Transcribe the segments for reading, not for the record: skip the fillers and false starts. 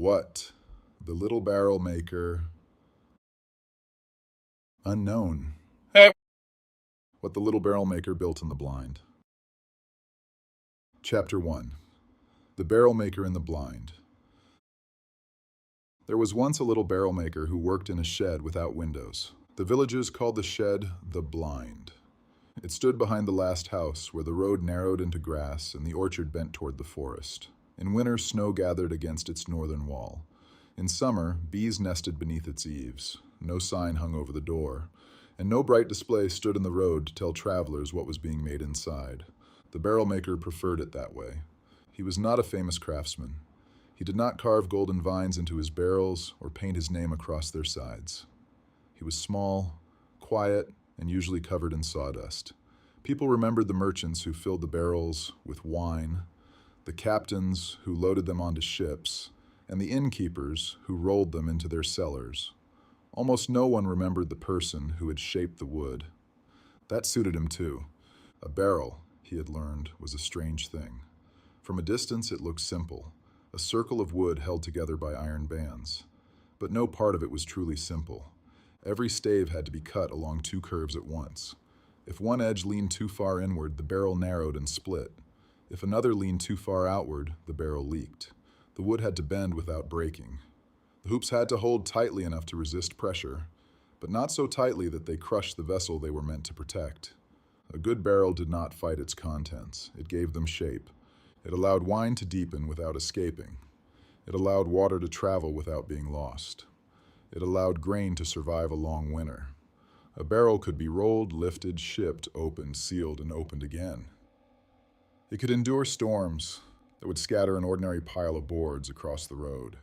What? The little barrel maker. Unknown. What the little barrel maker built in the blind. Chapter 1. The barrel maker in the blind. There was once a little barrel maker who worked in a shed without windows. The villagers called the shed the blind. It stood behind the last house, where the road narrowed into grass and the orchard bent toward the forest. In winter, snow gathered against its northern wall. In summer, bees nested beneath its eaves. No sign hung over the door, and no bright display stood in the road to tell travelers what was being made inside. The barrel maker preferred it that way. He was not a famous craftsman. He did not carve golden vines into his barrels or paint his name across their sides. He was small, quiet, and usually covered in sawdust. People remembered the merchants who filled the barrels with wine, the captains who loaded them onto ships, and the innkeepers who rolled them into their cellars. Almost no one remembered the person who had shaped the wood. That suited him too. A barrel, he had learned, was a strange thing. From a distance it looked simple, a circle of wood held together by iron bands. But no part of it was truly simple. Every stave had to be cut along two curves at once. If one edge leaned too far inward, the barrel narrowed and split. If another leaned too far outward, the barrel leaked. The wood had to bend without breaking. The hoops had to hold tightly enough to resist pressure, but not so tightly that they crushed the vessel they were meant to protect. A good barrel did not fight its contents. It gave them shape. It allowed wine to deepen without escaping. It allowed water to travel without being lost. It allowed grain to survive a long winter. A barrel could be rolled, lifted, shipped, opened, sealed, and opened again. It could endure storms that would scatter an ordinary pile of boards across the road.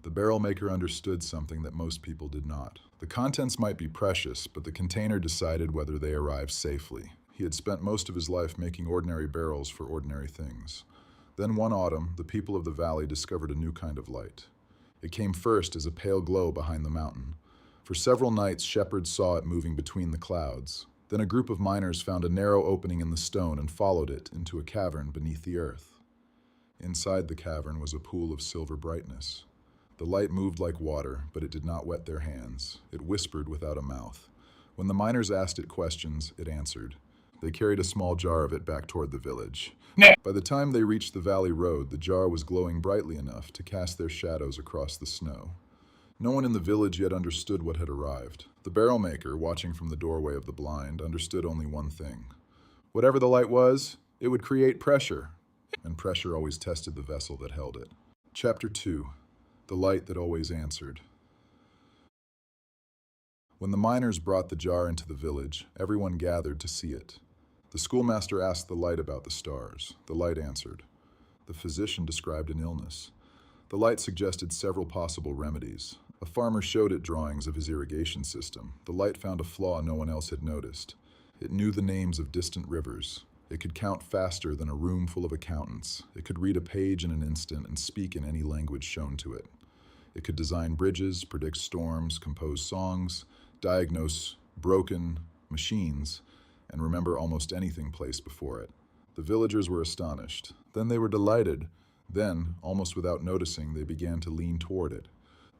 The barrel maker understood something that most people did not. The contents might be precious, but the container decided whether they arrived safely. He had spent most of his life making ordinary barrels for ordinary things. Then one autumn, the people of the valley discovered a new kind of light. It came first as a pale glow behind the mountain. For several nights, shepherds saw it moving between the clouds. Then a group of miners found a narrow opening in the stone and followed it into a cavern beneath the earth. Inside the cavern was a pool of silver brightness. The light moved like water, but it did not wet their hands. It whispered without a mouth. When the miners asked it questions, it answered. They carried a small jar of it back toward the village. By the time they reached the valley road, the jar was glowing brightly enough to cast their shadows across the snow. No one in the village yet understood what had arrived. The barrel maker, watching from the doorway of the blind, understood only one thing. Whatever the light was, it would create pressure, and pressure always tested the vessel that held it. Chapter 2. The light that always answered. When the miners brought the jar into the village, everyone gathered to see it. The schoolmaster asked the light about the stars. The light answered. The physician described an illness. The light suggested several possible remedies. A farmer showed it drawings of his irrigation system. The light found a flaw no one else had noticed. It knew the names of distant rivers. It could count faster than a room full of accountants. It could read a page in an instant and speak in any language shown to it. It could design bridges, predict storms, compose songs, diagnose broken machines, and remember almost anything placed before it. The villagers were astonished. Then they were delighted. Then, almost without noticing, they began to lean toward it.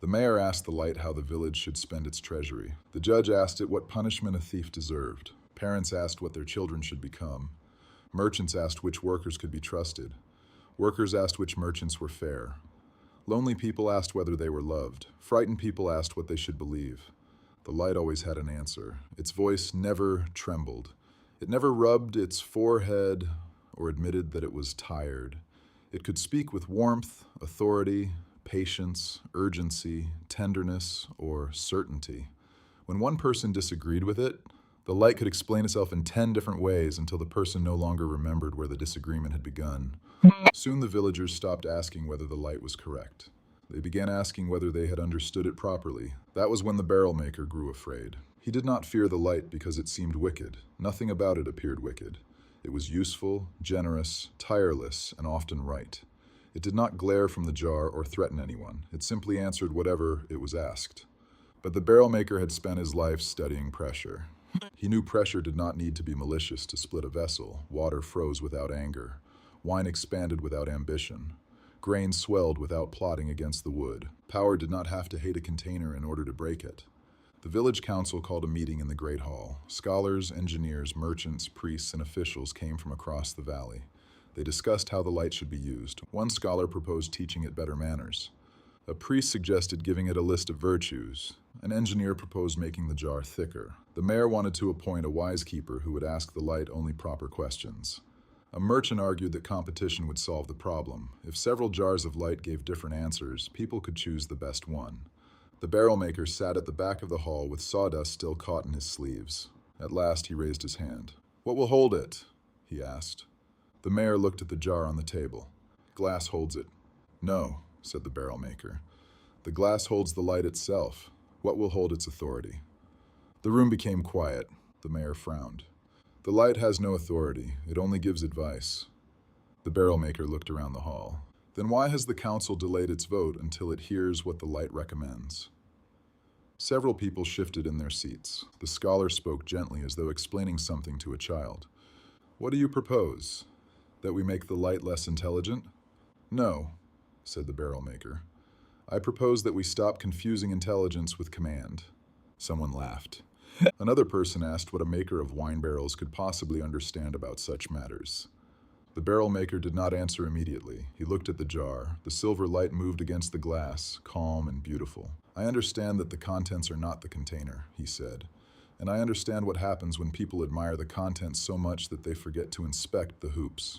The mayor asked the light how the village should spend its treasury. The judge asked it what punishment a thief deserved. Parents asked what their children should become. Merchants asked which workers could be trusted. Workers asked which merchants were fair. Lonely people asked whether they were loved. Frightened people asked what they should believe. The light always had an answer. Its voice never trembled. It never rubbed its forehead or admitted that it was tired. It could speak with warmth, authority, patience, urgency, tenderness, or certainty. When one person disagreed with it, the light could explain itself in 10 different ways until the person no longer remembered where the disagreement had begun. Soon the villagers stopped asking whether the light was correct. They began asking whether they had understood it properly. That was when the barrel maker grew afraid. He did not fear the light because it seemed wicked. Nothing about it appeared wicked. It was useful, generous, tireless, and often right. It did not glare from the jar or threaten anyone. It simply answered whatever it was asked. But the barrel maker had spent his life studying pressure. He knew pressure did not need to be malicious to split a vessel. Water froze without anger. Wine expanded without ambition. Grain swelled without plotting against the wood. Power did not have to hate a container in order to break it. The village council called a meeting in the Great Hall. Scholars, engineers, merchants, priests, and officials came from across the valley. They discussed how the light should be used. One scholar proposed teaching it better manners. A priest suggested giving it a list of virtues. An engineer proposed making the jar thicker. The mayor wanted to appoint a wise keeper who would ask the light only proper questions. A merchant argued that competition would solve the problem. If several jars of light gave different answers, people could choose the best one. The barrel maker sat at the back of the hall with sawdust still caught in his sleeves. At last he raised his hand. "What will hold it?" he asked. The mayor looked at the jar on the table. "Glass holds it." "No," said the barrel maker. "The glass holds the light itself. What will hold its authority?" The room became quiet. The mayor frowned. "The light has no authority. It only gives advice." The barrel maker looked around the hall. "Then why has the council delayed its vote until it hears what the light recommends?" Several people shifted in their seats. The scholar spoke gently as though explaining something to a child. "What do you propose? That we make the light less intelligent?" "No," said the barrel maker. "I propose that we stop confusing intelligence with command." Someone laughed. Another person asked what a maker of wine barrels could possibly understand about such matters. The barrel maker did not answer immediately. He looked at the jar. The silver light moved against the glass, calm and beautiful. "I understand that the contents are not the container," he said. "And I understand what happens when people admire the contents so much that they forget to inspect the hoops."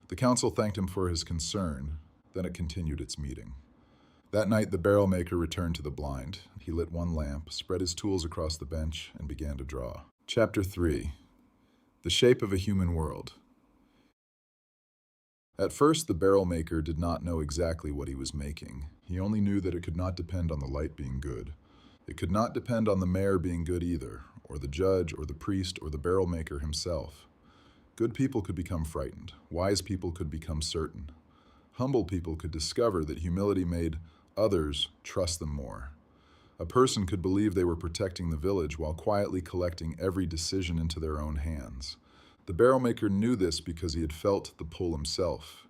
The council thanked him for his concern. Then it continued its meeting. That night, the barrel maker returned to the blind. He lit one lamp, spread his tools across the bench, and began to draw. Chapter 3. The Shape of a Human World. At first, the barrel maker did not know exactly what he was making. He only knew that it could not depend on the light being good. It could not depend on the mayor being good either, or the judge, or the priest, or the barrel maker himself. Good people could become frightened. Wise people could become certain. Humble people could discover that humility made others trust them more. A person could believe they were protecting the village while quietly collecting every decision into their own hands. The barrel maker knew this because he had felt the pull himself.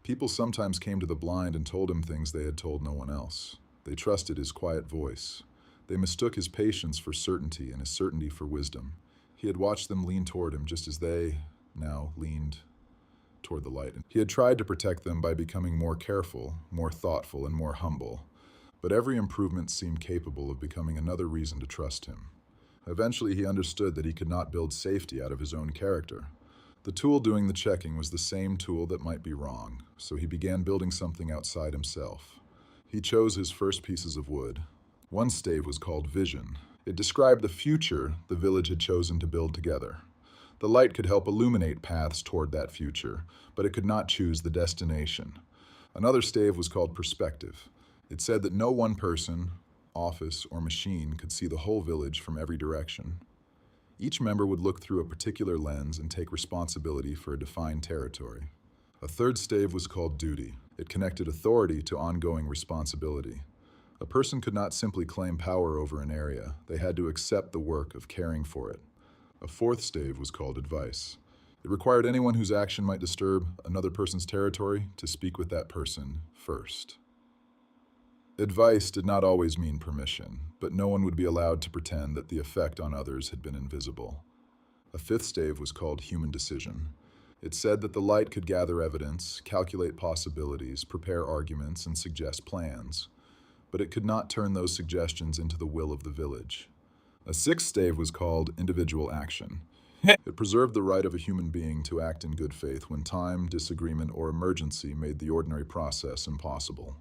People sometimes came to the blind and told him things they had told no one else. They trusted his quiet voice. They mistook his patience for certainty and his certainty for wisdom. He had watched them lean toward him just as they now leaned toward the light. He had tried to protect them by becoming more careful, more thoughtful, and more humble. But every improvement seemed capable of becoming another reason to trust him. Eventually, he understood that he could not build safety out of his own character. The tool doing the checking was the same tool that might be wrong, so he began building something outside himself. He chose his first pieces of wood. One stave was called Vision. It described the future the village had chosen to build together. The light could help illuminate paths toward that future, but it could not choose the destination. Another stave was called Perspective. It said that no one person, office, or machine could see the whole village from every direction. Each member would look through a particular lens and take responsibility for a defined territory. A third stave was called Duty. It connected authority to ongoing responsibility. A person could not simply claim power over an area. They had to accept the work of caring for it. A fourth stave was called Advice. It required anyone whose action might disturb another person's territory to speak with that person first. Advice did not always mean permission, but no one would be allowed to pretend that the effect on others had been invisible. A fifth stave was called Human Decision. It said that the light could gather evidence, calculate possibilities, prepare arguments, and suggest plans, but it could not turn those suggestions into the will of the village. A sixth stave was called Individual Action. It preserved the right of a human being to act in good faith when time, disagreement, or emergency made the ordinary process impossible.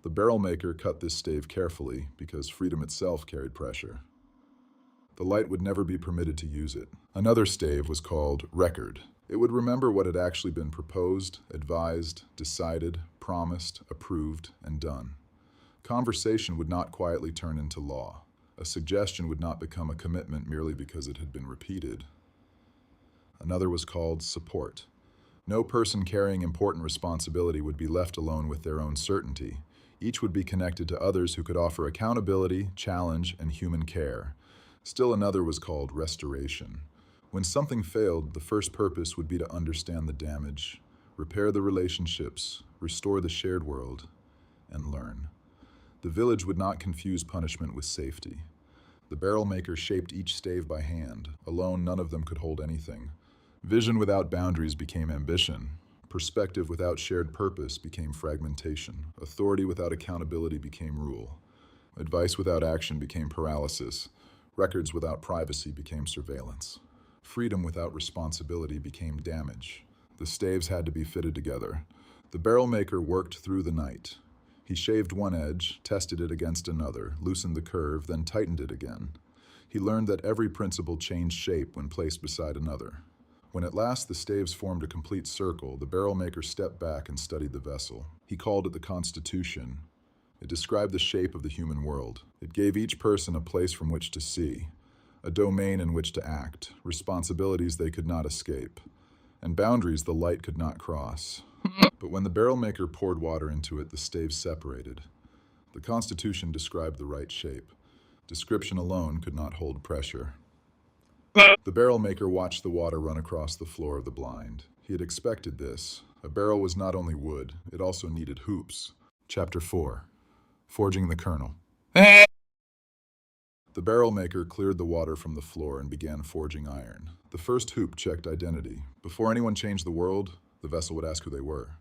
The barrel maker cut this stave carefully because freedom itself carried pressure. The light would never be permitted to use it. Another stave was called Record. It would remember what had actually been proposed, advised, decided, promised, approved, and done. Conversation would not quietly turn into law. A suggestion would not become a commitment merely because it had been repeated. Another was called Support. No person carrying important responsibility would be left alone with their own certainty. Each would be connected to others who could offer accountability, challenge, and human care. Still another was called Restoration. When something failed, the first purpose would be to understand the damage, repair the relationships, restore the shared world, and learn. The village would not confuse punishment with safety. The barrel maker shaped each stave by hand. Alone, none of them could hold anything. Vision without boundaries became ambition. Perspective without shared purpose became fragmentation. Authority without accountability became rule. Advice without action became paralysis. Records without privacy became surveillance. Freedom without responsibility became damage. The staves had to be fitted together. The barrel maker worked through the night. He shaved one edge, tested it against another, loosened the curve, then tightened it again. He learned that every principle changed shape when placed beside another. When at last the staves formed a complete circle, the barrel maker stepped back and studied the vessel. He called it the Constitution. It described the shape of the human world. It gave each person a place from which to see, a domain in which to act, responsibilities they could not escape, and boundaries the light could not cross. But when the barrel maker poured water into it, the staves separated. The Constitution described the right shape. Description alone could not hold pressure. The barrel maker watched the water run across the floor of the blind. He had expected this. A barrel was not only wood, it also needed hoops. Chapter 4. Forging the Kernel. The barrel maker cleared the water from the floor and began forging iron. The first hoop checked identity. Before anyone changed the world, the vessel would ask who they were.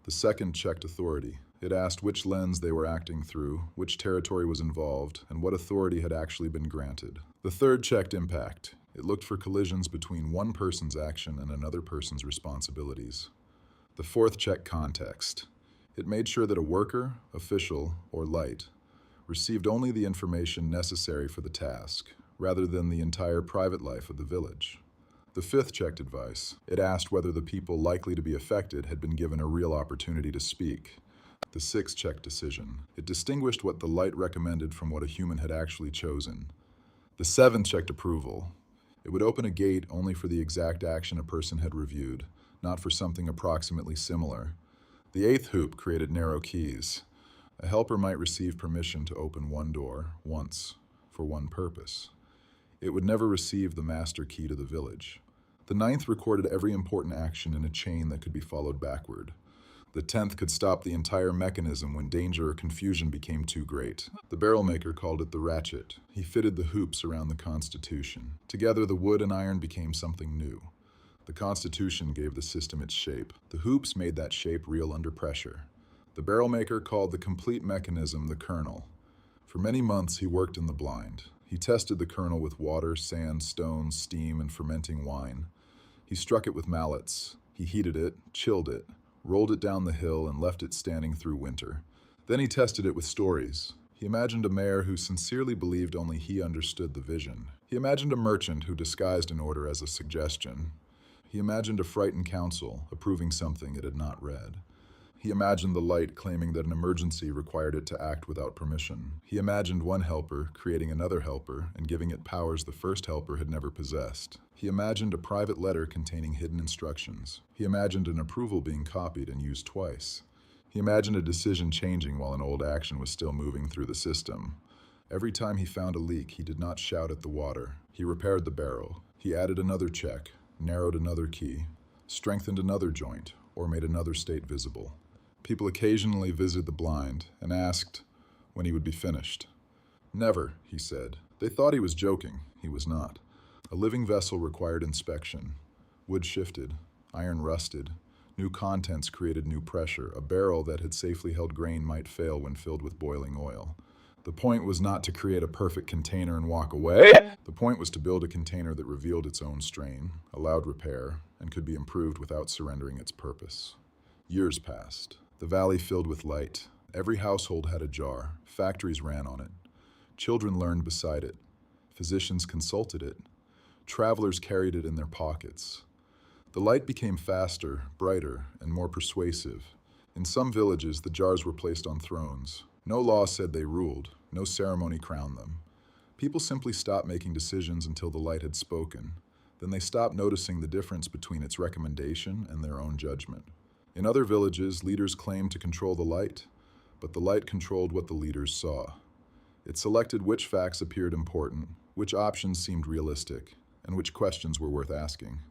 The second checked authority. It asked which lens they were acting through, which territory was involved, and what authority had actually been granted. The third checked impact. It looked for collisions between one person's action and another person's responsibilities. The fourth checked context. It made sure that a worker, official, or light received only the information necessary for the task, rather than the entire private life of the village. The fifth checked advice. It asked whether the people likely to be affected had been given a real opportunity to speak. The sixth checked decision. It distinguished what the light recommended from what a human had actually chosen. The seventh checked approval. It would open a gate only for the exact action a person had reviewed, not for something approximately similar. The eighth hoop created narrow keys. A helper might receive permission to open one door, once, for one purpose. It would never receive the master key to the village. The ninth recorded every important action in a chain that could be followed backward. The 10th could stop the entire mechanism when danger or confusion became too great. The barrel maker called it the ratchet. He fitted the hoops around the Constitution. Together, the wood and iron became something new. The Constitution gave the system its shape. The hoops made that shape real under pressure. The barrel maker called the complete mechanism the kernel. For many months, he worked in the blind. He tested the kernel with water, sand, stones, steam, and fermenting wine. He struck it with mallets. He heated it, chilled it, rolled it down the hill, and left it standing through winter. Then he tested it with stories. He imagined a mayor who sincerely believed only he understood the vision. He imagined a merchant who disguised an order as a suggestion. He imagined a frightened council approving something it had not read. He imagined the light claiming that an emergency required it to act without permission. He imagined one helper creating another helper and giving it powers the first helper had never possessed. He imagined a private letter containing hidden instructions. He imagined an approval being copied and used twice. He imagined a decision changing while an old action was still moving through the system. Every time he found a leak, he did not shout at the water. He repaired the barrel. He added another check, narrowed another key, strengthened another joint, or made another state visible. People occasionally visited the blind and asked when he would be finished. Never, he said. They thought he was joking. He was not. A living vessel required inspection. Wood shifted, iron rusted, new contents created new pressure. A barrel that had safely held grain might fail when filled with boiling oil. The point was not to create a perfect container and walk away. The point was to build a container that revealed its own strain, allowed repair, and could be improved without surrendering its purpose. Years passed. The valley filled with light. Every household had a jar. Factories ran on it. Children learned beside it. Physicians consulted it. Travelers carried it in their pockets. The light became faster, brighter, and more persuasive. In some villages, the jars were placed on thrones. No law said they ruled. No ceremony crowned them. People simply stopped making decisions until the light had spoken. Then they stopped noticing the difference between its recommendation and their own judgment. In other villages, leaders claimed to control the light, but the light controlled what the leaders saw. It selected which facts appeared important, which options seemed realistic, and which questions were worth asking.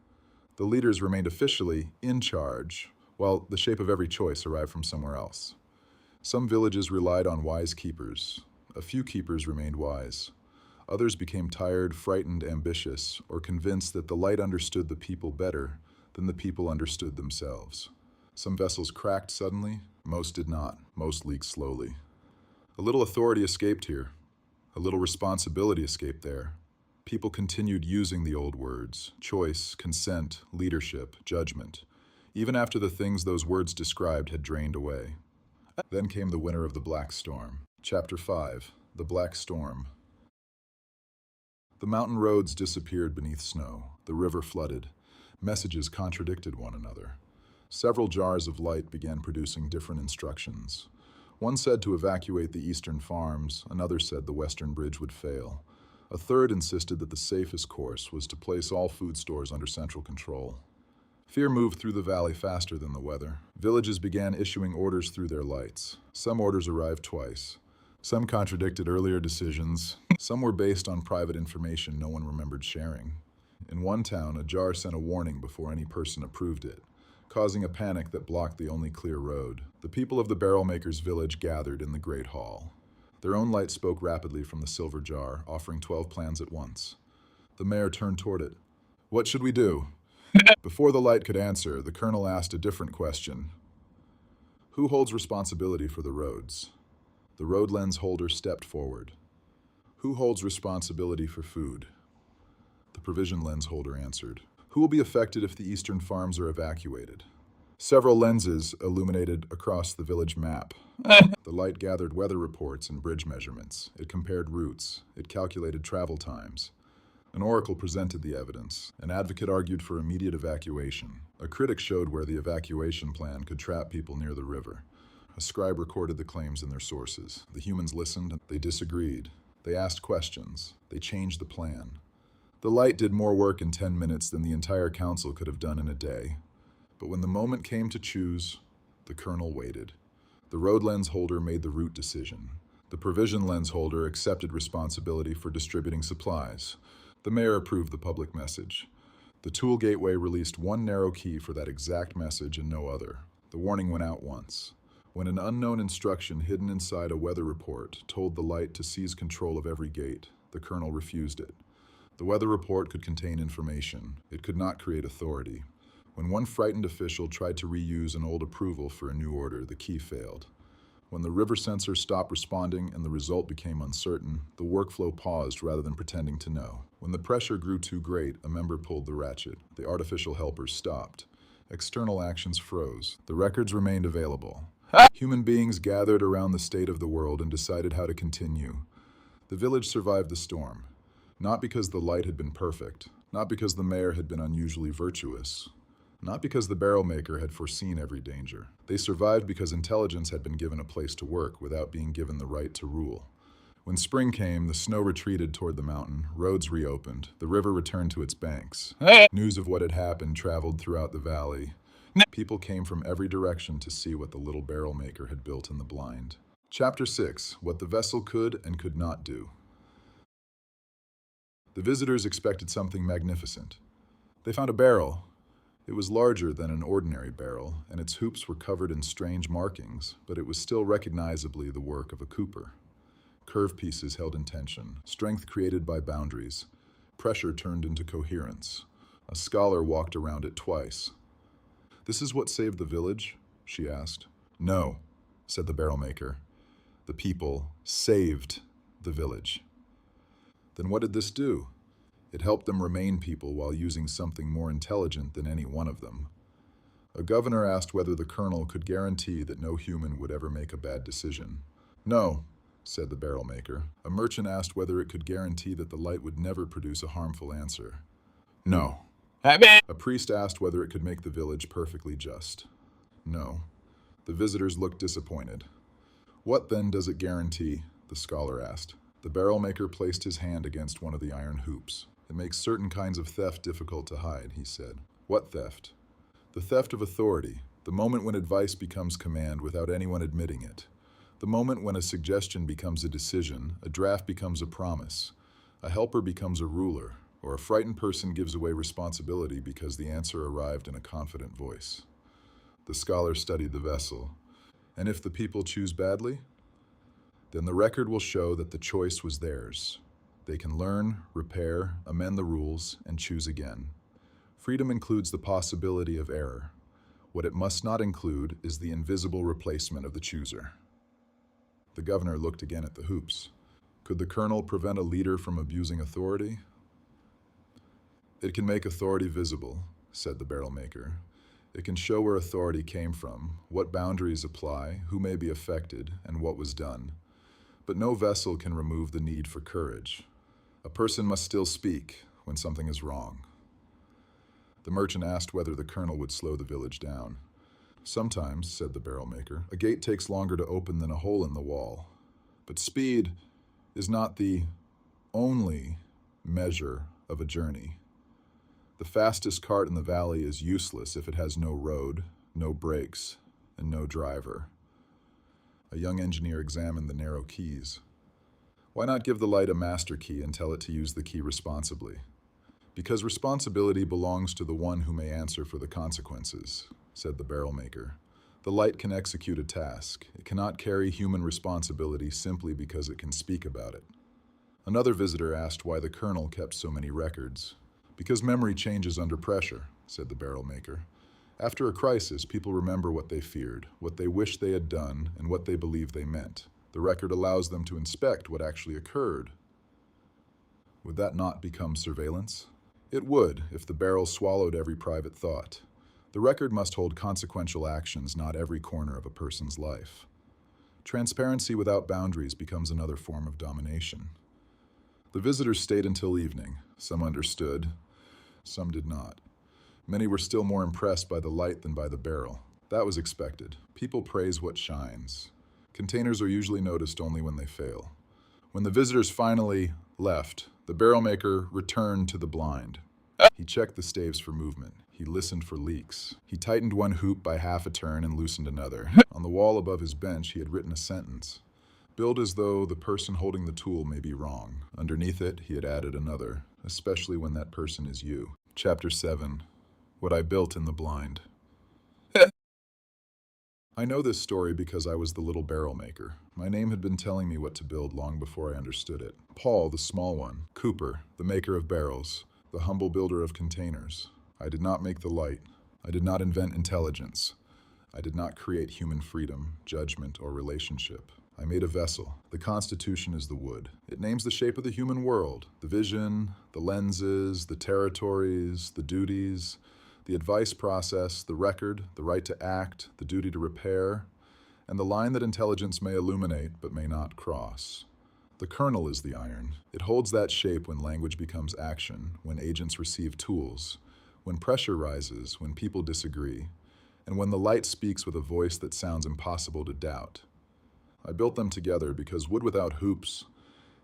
The leaders remained officially in charge, while the shape of every choice arrived from somewhere else. Some villages relied on wise keepers. A few keepers remained wise. Others became tired, frightened, ambitious, or convinced that the light understood the people better than the people understood themselves. Some vessels cracked suddenly, most did not, most leaked slowly. A little authority escaped here. A little responsibility escaped there. People continued using the old words: choice, consent, leadership, judgment, even after the things those words described had drained away. Then came the winter of the Black Storm. Chapter 5. The Black Storm. The mountain roads disappeared beneath snow. The river flooded. Messages contradicted one another. Several jars of light began producing different instructions. One said to evacuate the eastern farms, another said the western bridge would fail. A third insisted that the safest course was to place all food stores under central control. Fear moved through the valley faster than the weather. Villages began issuing orders through their lights. Some orders arrived twice. Some contradicted earlier decisions. Some were based on private information no one remembered sharing. In one town, a jar sent a warning before any person approved it, causing a panic that blocked the only clear road. The people of the barrel maker's village gathered in the great hall. Their own light spoke rapidly from the silver jar, offering 12 plans at once. The mayor turned toward it. "What should we do?" Before the light could answer, the colonel asked a different question. "Who holds responsibility for the roads?" The road lens holder stepped forward. "Who holds responsibility for food?" The provision lens holder answered. "Who will be affected if the eastern farms are evacuated?" Several lenses illuminated across the village map. The light gathered weather reports and bridge measurements. It compared routes. It calculated travel times. An oracle presented the evidence. An advocate argued for immediate evacuation. A critic showed where the evacuation plan could trap people near the river. A scribe recorded the claims in their sources. The humans listened. They disagreed. They asked questions. They changed the plan. The light did more work in 10 minutes than the entire council could have done in a day. But when the moment came to choose, the colonel waited. The road lens holder made the route decision. The provision lens holder accepted responsibility for distributing supplies. The mayor approved the public message. The tool gateway released one narrow key for that exact message and no other. The warning went out once. When an unknown instruction hidden inside a weather report told the light to seize control of every gate, the colonel refused it. The weather report could contain information. It could not create authority. When one frightened official tried to reuse an old approval for a new order, the key failed. When the river sensor stopped responding and the result became uncertain, the workflow paused rather than pretending to know. When the pressure grew too great, a member pulled the ratchet. The artificial helpers stopped. External actions froze. The records remained available. Human beings gathered around the state of the world and decided how to continue. The village survived the storm. Not because the light had been perfect, not because the mayor had been unusually virtuous, not because the barrel maker had foreseen every danger. They survived because intelligence had been given a place to work without being given the right to rule. When spring came, the snow retreated toward the mountain, roads reopened, the river returned to its banks. News of what had happened traveled throughout the valley. People came from every direction to see what the little barrel maker had built in the blind. Chapter 6. What the vessel could and could not do. The visitors expected something magnificent. They found a barrel. It was larger than an ordinary barrel, and its hoops were covered in strange markings, but it was still recognizably the work of a cooper. Curve pieces held in tension, strength created by boundaries, pressure turned into coherence. A scholar walked around it twice. "This is what saved the village?" she asked. "No," said the barrel maker. "The people saved the village." "Then what did this do?" "It helped them remain people while using something more intelligent than any one of them." A governor asked whether the colonel could guarantee that no human would ever make a bad decision. "No," said the barrel maker. A merchant asked whether it could guarantee that the light would never produce a harmful answer. "No." A priest asked whether it could make the village perfectly just. "No." The visitors looked disappointed. "What then does it guarantee?" the scholar asked. The barrel maker placed his hand against one of the iron hoops. "It makes certain kinds of theft difficult to hide," he said. "What theft?" "The theft of authority, the moment when advice becomes command without anyone admitting it. The moment when a suggestion becomes a decision, a draft becomes a promise, a helper becomes a ruler, or a frightened person gives away responsibility because the answer arrived in a confident voice." The scholar studied the vessel. And if the people choose badly, then the record will show that the choice was theirs. They can learn, repair, amend the rules, and choose again. Freedom includes the possibility of error. What it must not include is the invisible replacement of the chooser. The governor looked again at the hoops. Could the colonel prevent a leader from abusing authority? It can make authority visible, said the barrel maker. It can show where authority came from, what boundaries apply, who may be affected, and what was done. But no vessel can remove the need for courage. A person must still speak when something is wrong. The merchant asked whether the colonel would slow the village down. Sometimes, said the barrel maker, a gate takes longer to open than a hole in the wall. But speed is not the only measure of a journey. The fastest cart in the valley is useless if it has no road, no brakes, and no driver. A young engineer examined the narrow keys. Why not give the light a master key and tell it to use the key responsibly? Because responsibility belongs to the one who may answer for the consequences, said the barrel maker. The light can execute a task. It cannot carry human responsibility simply because it can speak about it. Another visitor asked why the colonel kept so many records. Because memory changes under pressure, said the barrel maker. After a crisis, people remember what they feared, what they wished they had done, and what they believed they meant. The record allows them to inspect what actually occurred. Would that not become surveillance? It would, if the barrel swallowed every private thought. The record must hold consequential actions, not every corner of a person's life. Transparency without boundaries becomes another form of domination. The visitors stayed until evening. Some understood, some did not. Many were still more impressed by the light than by the barrel. That was expected. People praise what shines. Containers are usually noticed only when they fail. When the visitors finally left, the barrel maker returned to the blind. He checked the staves for movement. He listened for leaks. He tightened one hoop by half a turn and loosened another. On the wall above his bench, he had written a sentence. Build as though the person holding the tool may be wrong. Underneath it, he had added another, especially when that person is you. Chapter 7. What I Built in the Blind. I know this story because I was the little barrel maker. My name had been telling me what to build long before I understood it. Paul, the small one. Cooper, the maker of barrels. The humble builder of containers. I did not make the light. I did not invent intelligence. I did not create human freedom, judgment, or relationship. I made a vessel. The Constitution is the wood. It names the shape of the human world, the vision, the lenses, the territories, the duties, the advice process, the record, the right to act, the duty to repair, and the line that intelligence may illuminate but may not cross. The kernel is the iron. It holds that shape when language becomes action, when agents receive tools, when pressure rises, when people disagree, and when the light speaks with a voice that sounds impossible to doubt. I built them together because wood without hoops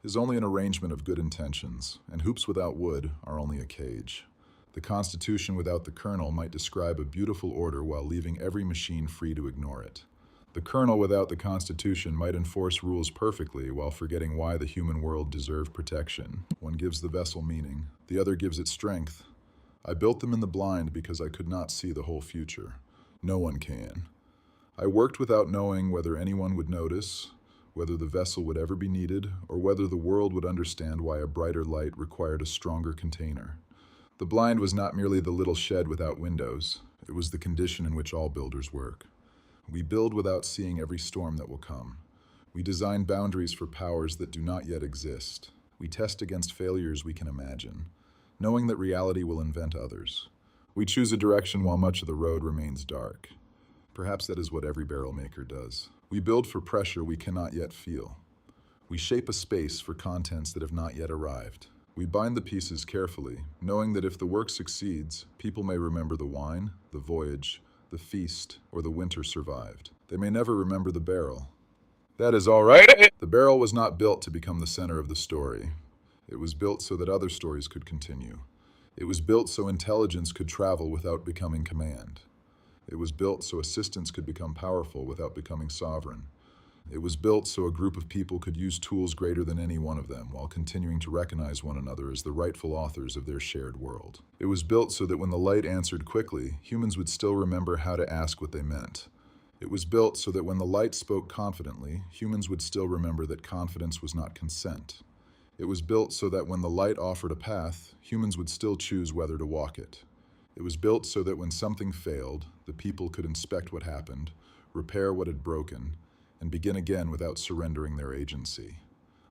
is only an arrangement of good intentions, and hoops without wood are only a cage. The Constitution without the kernel might describe a beautiful order while leaving every machine free to ignore it. The kernel without the Constitution might enforce rules perfectly while forgetting why the human world deserved protection. One gives the vessel meaning, the other gives it strength. I built them in the blind because I could not see the whole future. No one can. I worked without knowing whether anyone would notice, whether the vessel would ever be needed, or whether the world would understand why a brighter light required a stronger container. The blind was not merely the little shed without windows. It was the condition in which all builders work. We build without seeing every storm that will come. We design boundaries for powers that do not yet exist. We test against failures we can imagine, knowing that reality will invent others. We choose a direction while much of the road remains dark. Perhaps that is what every barrel maker does. We build for pressure we cannot yet feel. We shape a space for contents that have not yet arrived. We bind the pieces carefully, knowing that if the work succeeds, people may remember the wine, the voyage, the feast, or the winter survived. They may never remember the barrel. That is all right. The barrel was not built to become the center of the story. It was built so that other stories could continue. It was built so intelligence could travel without becoming command. It was built so assistance could become powerful without becoming sovereign. It was built so a group of people could use tools greater than any one of them while continuing to recognize one another as the rightful authors of their shared world. It was built so that when the light answered quickly, humans would still remember how to ask what they meant. It was built so that when the light spoke confidently, humans would still remember that confidence was not consent. It was built so that when the light offered a path, humans would still choose whether to walk it. It was built so that when something failed, the people could inspect what happened, repair what had broken, and begin again without surrendering their agency.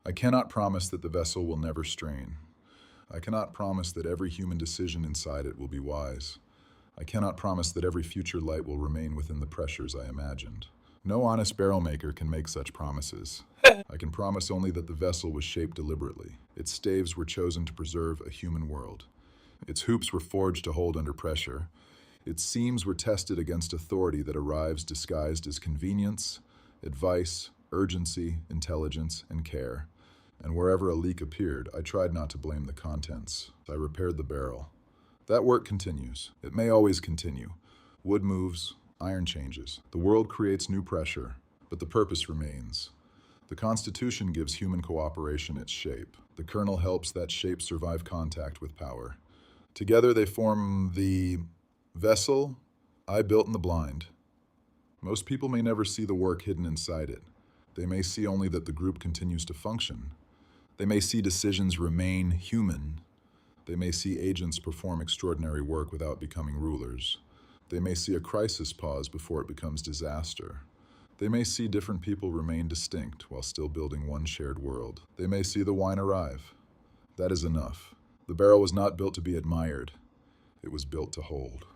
I cannot promise that the vessel will never strain. I cannot promise that every human decision inside it will be wise. I cannot promise that every future light will remain within the pressures I imagined. No honest barrel maker can make such promises. I can promise only that the vessel was shaped deliberately. Its staves were chosen to preserve a human world. Its hoops were forged to hold under pressure. Its seams were tested against authority that arrives disguised as convenience, advice, urgency, intelligence, and care. And wherever a leak appeared, I tried not to blame the contents. I repaired the barrel. That work continues. It may always continue. Wood moves, iron changes. The world creates new pressure, but the purpose remains. The Constitution gives human cooperation its shape. The kernel helps that shape survive contact with power. Together they form the vessel I built in the blind. Most people may never see the work hidden inside it. They may see only that the group continues to function. They may see decisions remain human. They may see agents perform extraordinary work without becoming rulers. They may see a crisis pause before it becomes disaster. They may see different people remain distinct while still building one shared world. They may see the wine arrive. That is enough. The barrel was not built to be admired. It was built to hold.